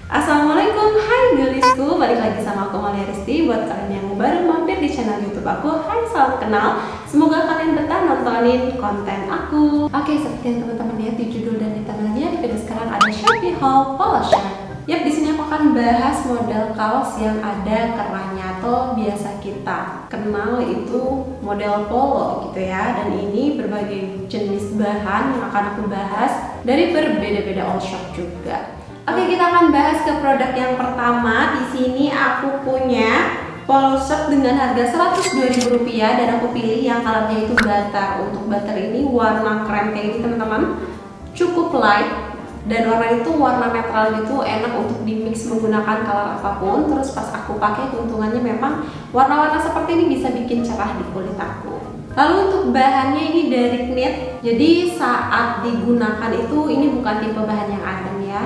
Assalamualaikum, hai Gelisku, balik lagi sama aku Malia Risti. Buat kalian yang baru mampir di channel YouTube aku, hai salam kenal. Semoga kalian betah nontonin konten aku. Oke, seperti yang teman-teman lihat di judul dan di thumbnailnya, di video sekarang ada Shopee haul polo shirt. Yap, di sini aku akan bahas model kaos yang ada kerahnya atau biasa kita kenal itu model polo gitu ya. Dan ini berbagai jenis bahan yang akan aku bahas dari berbeda-beda all shop juga. Oke, kita akan bahas ke produk yang pertama. Di sini aku punya polo shirt dengan harga Rp102.000 dan aku pilih yang colornya itu butter. Untuk butter ini warna krem kayak ini teman-teman, cukup light dan warna itu warna netral gitu, enak untuk di mix menggunakan color apapun. Terus pas aku pakai, keuntungannya memang warna-warna seperti ini bisa bikin cerah di kulit aku. Lalu untuk bahannya ini dari knit, jadi saat digunakan itu ini bukan tipe bahan yang adem ya,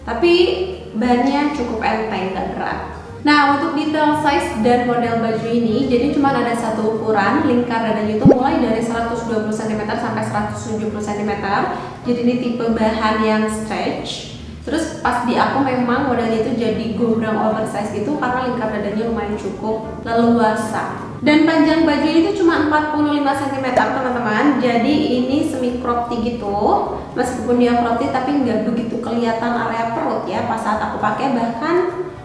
tapi bahannya cukup enteng, gak berat. Nah, untuk detail size dan model baju ini, jadi cuma ada satu ukuran. Lingkar dadanya itu mulai dari 120 cm sampai 170 cm. Jadi ini tipe bahan yang stretch. Terus pas di aku memang modelnya itu jadi gombrang oversize gitu, karena lingkar dadanya lumayan cukup leluasa. Dan panjang baju ini tuh cuma 45 cm teman-teman. Jadi ini semi crop tee gitu. Meskipun dia crop tee tapi nggak begitu kelihatan area perut ya pas saat aku pakai. Bahkan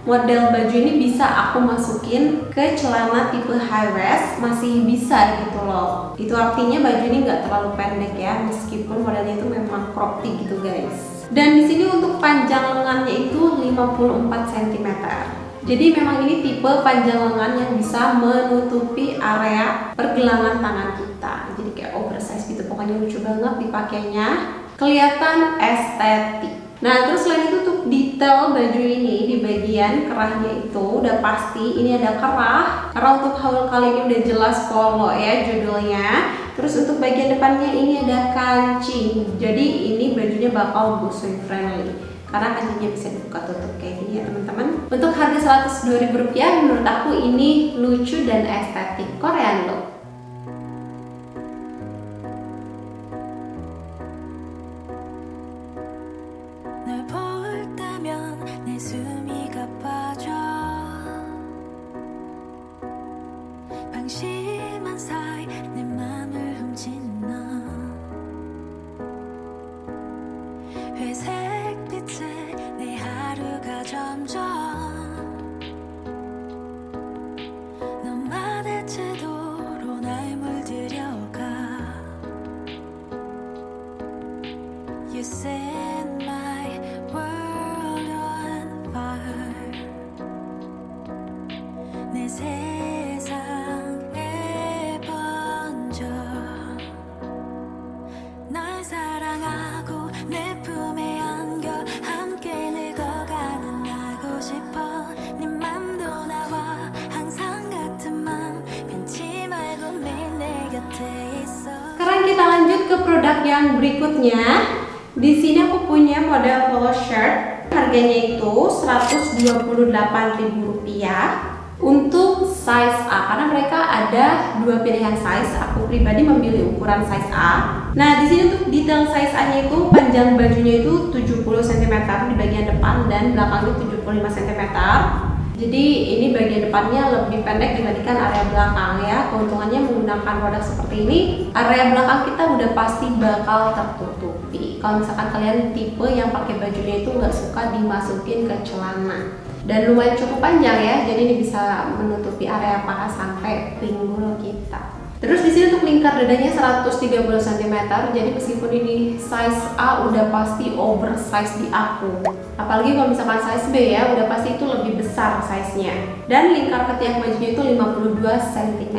model baju ini bisa aku masukin ke celana tipe high waist, masih bisa gitu loh. Itu artinya baju ini nggak terlalu pendek ya, meskipun modelnya itu memang crop tee gitu guys. Dan di sini untuk panjang lengannya itu 54 cm. Jadi memang ini tipe panjang lengan yang bisa menutupi area pergelangan tangan kita. Jadi kayak oversize gitu, pokoknya lucu banget dipakainya, kelihatan estetik. Nah, terus selain itu untuk detail baju ini di bagian kerahnya itu udah pasti ini ada kerah. Karena untuk haul kali ini udah jelas polo ya judulnya. Terus untuk bagian depannya ini ada kancing. Jadi ini bajunya bakal busui friendly, karena kancingnya bisa dibuka tutup kayak gini ya teman-teman. Untuk harga Rp102.000 menurut aku ini lucu dan estetik Korean look. 방심한 사이 내 맘을 훔친 너 회색 빛에 내 하루가 점점 너만의 태도로 날 물들여가 You set my world on fire 내 세상 Sekarang kita lanjut ke produk yang berikutnya. Di sini aku punya model polo shirt. Harganya itu Rp128.000 untuk size A, karena mereka ada dua pilihan size. Aku pribadi memilih ukuran size A. Nah, di sini untuk detail size A-nya itu panjang bajunya itu 70 cm di bagian depan dan belakangnya 75 cm. Jadi ini bagian depannya lebih pendek dibandingkan area belakang ya. Keuntungannya menggunakan produk seperti ini, area belakang kita udah pasti bakal tertutupi. Kalau misalkan kalian tipe yang pakai bajunya itu nggak suka dimasukin ke celana. Dan lumayan cukup panjang ya, jadi ini bisa menutupi area paha sampai pinggul kita. Terus di sini untuk lingkar dadanya 130 cm. Jadi meskipun ini size A udah pasti oversize di aku. Apalagi kalau misalkan size B ya, udah pasti itu lebih besar size-nya. Dan lingkar ketiak bajunya itu 52 cm.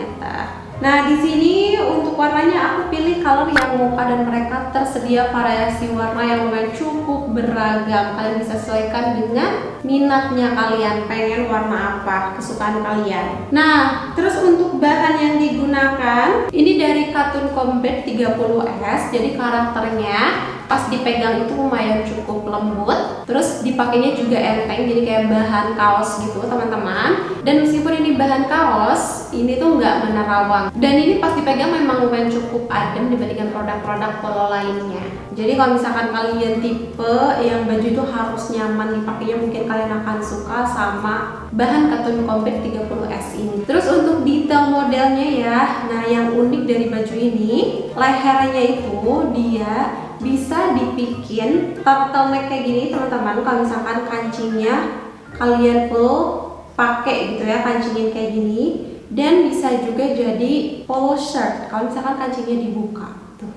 Nah, di sini untuk warnanya aku pilih color yang mocha dan mereka tersedia variasi warna yang lumayan cukup beragam. Kalian bisa sesuaikan dengan minatnya kalian, pengen warna apa, kesukaan kalian. Nah, terus untuk bahan yang digunakan ini dari Katun Combat 30S. Jadi karakternya pas dipegang itu lumayan cukup lembut, terus dipakainya juga enteng, jadi kayak bahan kaos gitu teman-teman. Dan meskipun ini bahan kaos, ini tuh nggak menerawang, dan ini pas dipegang memang lumayan cukup adem dibandingkan produk-produk polo lainnya. Jadi kalau misalkan kalian tipe yang baju itu harus nyaman dipakainya, mungkin kalian akan suka sama bahan katun combat 30S ini. Terus untuk detail modelnya ya, nah yang unik dari baju ini, lehernya itu dia bisa dibikin turtleneck kayak gini teman-teman. Kalau misalkan kancingnya kalian full pakai gitu ya, kancingin kayak gini, dan bisa juga jadi polo shirt kalau misalkan kancingnya dibuka tuh.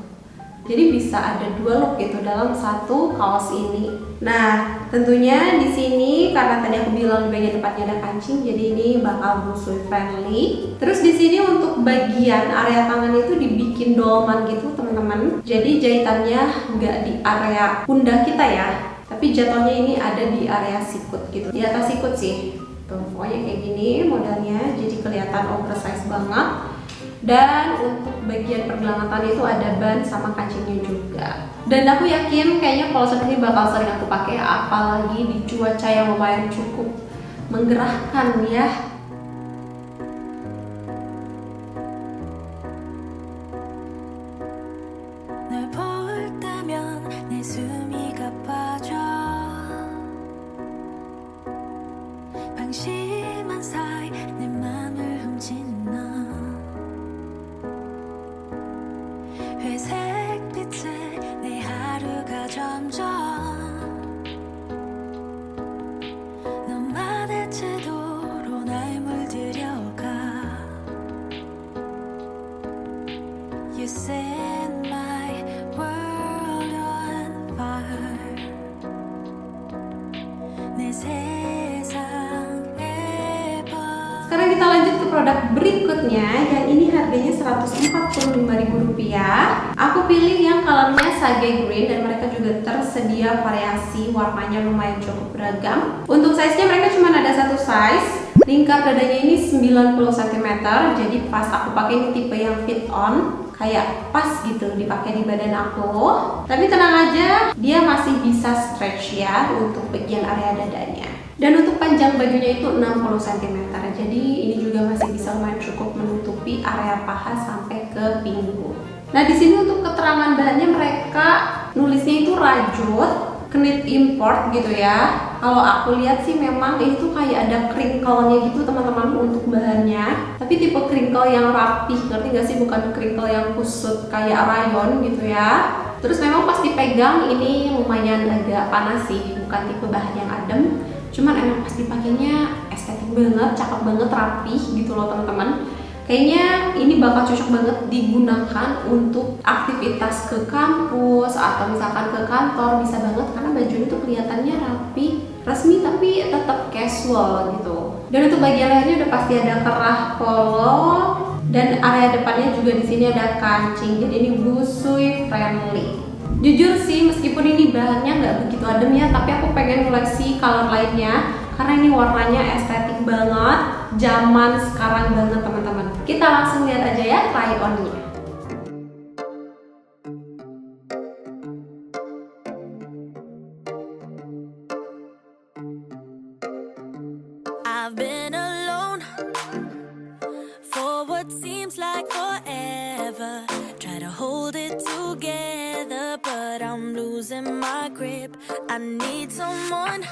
Jadi bisa ada dua look gitu dalam satu kaos ini. Nah, tentunya di sini karena tadi aku bilang di bagian depannya ada kancing, jadi ini bakal busui friendly. Terus di sini untuk bagian area tangan itu dibikin dolman gitu teman-teman. Jadi jahitannya nggak di area pundak kita ya, tapi jatuhnya ini ada di area sikut gitu, di atas sikut sih. Tuh, pokoknya kayak gini modelnya, jadi kelihatan oversize banget. Dan untuk bagian pergelangan tangan itu ada ban sama kancingnya juga. Dan aku yakin kayaknya polo shirt ini bakal sering aku pakai, apalagi di cuaca yang lumayan cukup menggerahkan ya. 널 볼 때면 내 숨이 가빠져 방심한 사이 내 맘을 훔친 너 회색 빛에 내 하루가 점점 너만의 태도로 날 물들여가 You set my world on fire 내 세상에 Sekarang kita lanjut ke produk berikutnya, yang ini harganya Rp145.000. Aku pilih yang colornya sage green, dan mereka juga tersedia variasi warnanya lumayan cukup beragam. Untuk size-nya mereka cuma ada satu size. Lingkar dadanya ini 90 cm, jadi pas aku pakai ini tipe yang fit on, kayak pas gitu dipakai di badan aku. Tapi tenang aja, dia masih bisa stretch ya untuk bagian area dadanya. Dan untuk panjang bajunya itu 60 cm, jadi ini juga masih bisa lumayan cukup menutupi area paha sampai ke pinggul. Nah di sini untuk keterangan bahannya mereka nulisnya itu rajut, knit import gitu ya. Kalau aku lihat sih memang ini tuh kayak ada crinkle-nya gitu teman-teman untuk bahannya. Tapi tipe crinkle yang rapih, ngerti gak sih? Bukan crinkle yang kusut kayak rayon gitu ya. Terus memang pas dipegang ini lumayan agak panas sih, bukan tipe bahan yang adem. Cuman emang pas dipakainya estetik banget, cakep banget, rapih gitu loh teman-teman. Kayaknya ini bakal cocok banget digunakan untuk aktivitas ke kampus atau misalkan ke kantor, bisa banget karena baju itu kelihatannya rapi, resmi tapi tetap casual gitu. Dan untuk bagian lehernya udah pasti ada kerah polo, dan area depannya juga di sini ada kancing, jadi ini busui friendly. Jujur sih meskipun ini bahannya nggak begitu adem ya, tapi aku pengen koleksi color lainnya karena ini warnanya estetik banget, zaman sekarang banget teman-teman. Kita langsung lihat aja ya try on-nya. I've been alone for what seems like forever. Try to hold it together, but I'm losing my grip. I need someone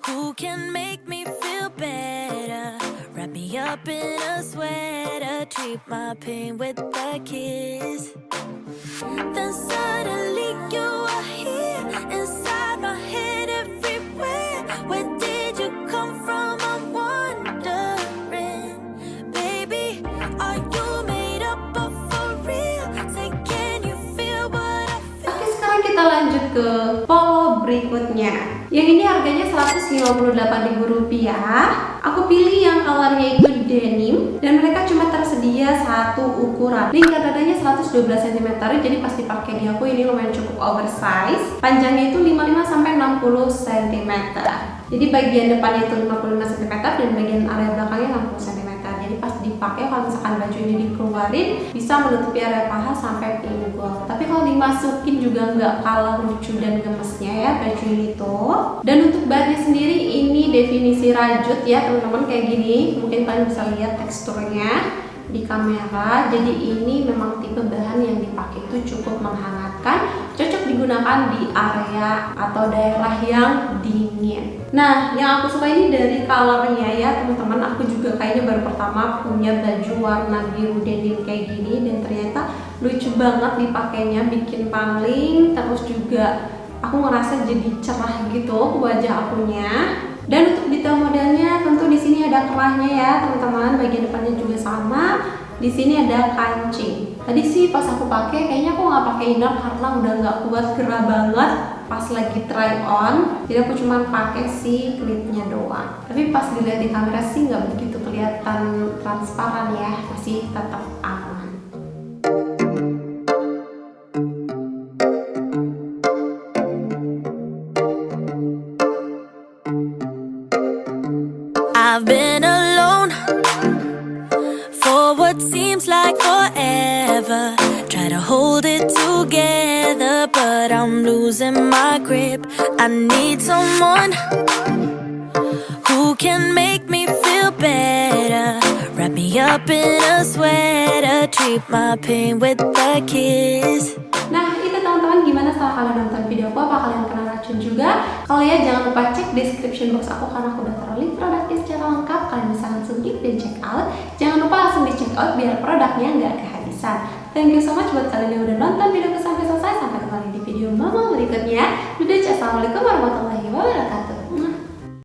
who can make me feel better. Wrap me up in a sweater, treat my pain with a kiss. Then suddenly you are here, inside my head everywhere. Where did you come from? I'm wondering, baby, are you made up of for real? Say, can you feel what I feel? Oke, sekarang kita lanjut ke polo berikutnya. Yang ini harganya Rp158.000. Aku pilih yang colornya itu denim, dan mereka cuma tersedia satu ukuran. Lingkar dadanya 112 cm, jadi pas dipakai di aku ini lumayan cukup oversize. Panjangnya itu 55 sampai 60 cm. Jadi bagian depannya itu 55 cm dan bagian area belakangnya 60 cm. Jadi pas dipakai kalau misalkan baju ini dikeluarin, bisa menutupi area paha sampai pinggul. Tapi kalau dimasukin juga nggak kalah lucu dan gemesnya ya baju ini tuh. Dan untuk bahannya sendiri ini definisi rajut ya teman-teman, kayak gini. Mungkin kalian bisa lihat teksturnya di kamera. Jadi ini memang tipe bahan yang dipakai itu cukup menghangatkan, cocok digunakan di area atau daerah yang dingin. Nah, yang aku suka ini dari colornya ya teman-teman. Aku juga kayaknya baru pertama punya baju warna biru denim kayak gini, dan ternyata lucu banget dipakainya, bikin pangling, terus juga aku ngerasa jadi cerah gitu wajah akunya. Dan untuk detail modelnya tentu di sini ada kerahnya ya teman-teman, bagian depannya juga sama. Di sini ada kancing. Tadi sih pas aku pakai kayaknya aku nggak pakai inner karena udah nggak kuat, gerah banget pas lagi try on. Jadi aku cuma pakai si klipnya doang. Tapi pas dilihat di kamera sih nggak begitu kelihatan transparan ya, masih tetap aman. I've been alone for what seems like forever. Try to hold it together, but I'm losing my grip. I need someone who can make me feel better. Wrap me up in a sweater, treat my pain with a kiss. Nah itu teman-teman, gimana setelah kalian nonton video aku, apa kalian kena racun juga? Kalau ya jangan lupa cek description box aku karena aku udah taruh link produknya secara lengkap. Kalian bisa langsung klik dan check out. Jangan lupa langsung di check out biar produknya nggak kehabisan. Thank you so much buat kalian yang udah nonton videoku sampai selesai. Sampai kembali di video mama berikutnya. Assalamualaikum warahmatullahi wabarakatuh.